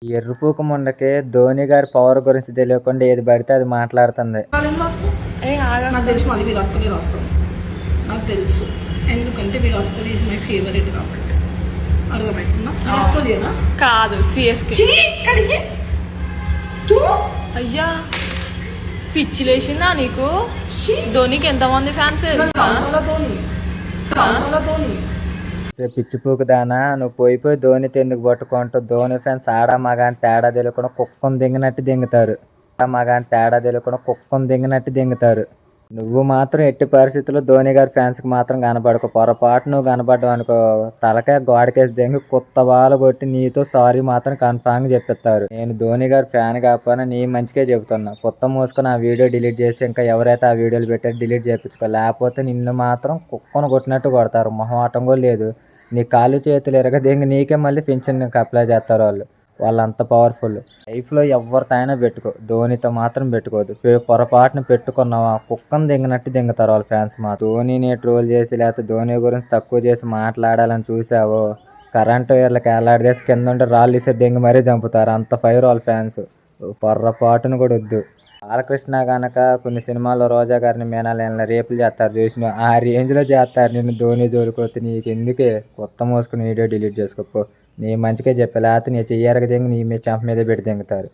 ఈ ఎర్రిపూక ముండకి ధోని గారి పవర్ గురించి తెలియకుండా ఏది పడితే అది మాట్లాడుతుంది. నాకు తెలుసు మళ్ళీ విరాట్ కోహ్లీ రాస్తాం, నాకు తెలుసు. ఎందుకంటే Virat Kohli is my favourite కాబట్టి. అర్థమవుతుందా? విరాట్ కోహ్లీనా కాదు, సిఎస్కే. అయ్యా పిచ్చి లేచిందా నీకు? ధోనికి ఎంతమంది ఫ్యాన్స్? పిచ్చిపూకు దానా, నువ్వు పోయి ధోనితో ఎందుకు పట్టుకుంటావు? ధోని ఫ్యాన్స్ ఆడా మగా అని తేడా తెలియకుండా కుక్కను దింగినట్టు దింగుతారు. మగా అని తేడా తెలియకుండా కుక్కను దింగినట్టు దింగుతారు. నువ్వు మాత్రం ఎట్టి పరిస్థితుల్లో ధోని గారి ఫ్యాన్స్కి మాత్రం కనపడకు. పొరపాటు నువ్వు కనపడ్డావు అనుకో, తలకాయ గోడకేసి దింగి కొత్త బాలు కొట్టి నీతో సారీ మాత్రం కన్ఫామ్గా చెప్పిస్తారు. నేను ధోని గారి ఫ్యాన్ కాకపోయినా నీ మంచిగా చెబుతున్నా. కొత్త మూసుకొని ఆ వీడియో డిలీట్ చేసి ఇంకా ఎవరైతే ఆ వీడియోలు పెట్టారో డిలీట్ చేయించుకో. లేకపోతే నిన్ను మాత్రం కుక్కను కొట్టినట్టు కొడతారు. మొహమాటం కూడా లేదు. నీ కాళ్ళు చేతులు ఎరగదింగి నీకే మళ్ళీ పింఛన్కి అప్లై చేస్తారు వాళ్ళు. వాళ్ళంత పవర్ఫుల్. లైఫ్లో ఎవరితోనైనా పెట్టుకో, ధోనితో మాత్రం పెట్టుకోదు. పొరపాటున పెట్టుకున్నావా కుక్కను దింగినట్టు దింగుతారు వాళ్ళ ఫ్యాన్స్. మా ధోనిని ట్రోల్ చేసి లేకపోతే ధోని గురించి తక్కువ చేసి మాట్లాడాలని చూసావో, కరెంటు వైర్లకు వేలాడదేసి కింద ఉంటే రాళ్ళు ఇసి దింగి మరీ చంపుతారు. అంత ఫైర్ వాళ్ళ ఫ్యాన్స్. పొర్రపాటును కూడా వద్దు. బాలకృష్ణ కనుక కొన్ని సినిమాల్లో రోజా గారిని మీనాలని రేపులు చేస్తారు చూసిన, ఆ రేంజ్లో చేస్తారు. నిన్ను ధోని జోలికొస్తే నీకు ఎందుకే? కొత్త మోసుకుని వీడియో డిలీట్ చేసుకోపో. నీ మంచిగా చెప్పా, లేకపోతే నీ చెయ్యరగ దింగి నీ మీ చెంప మీద పెట్టి దింగుతారు.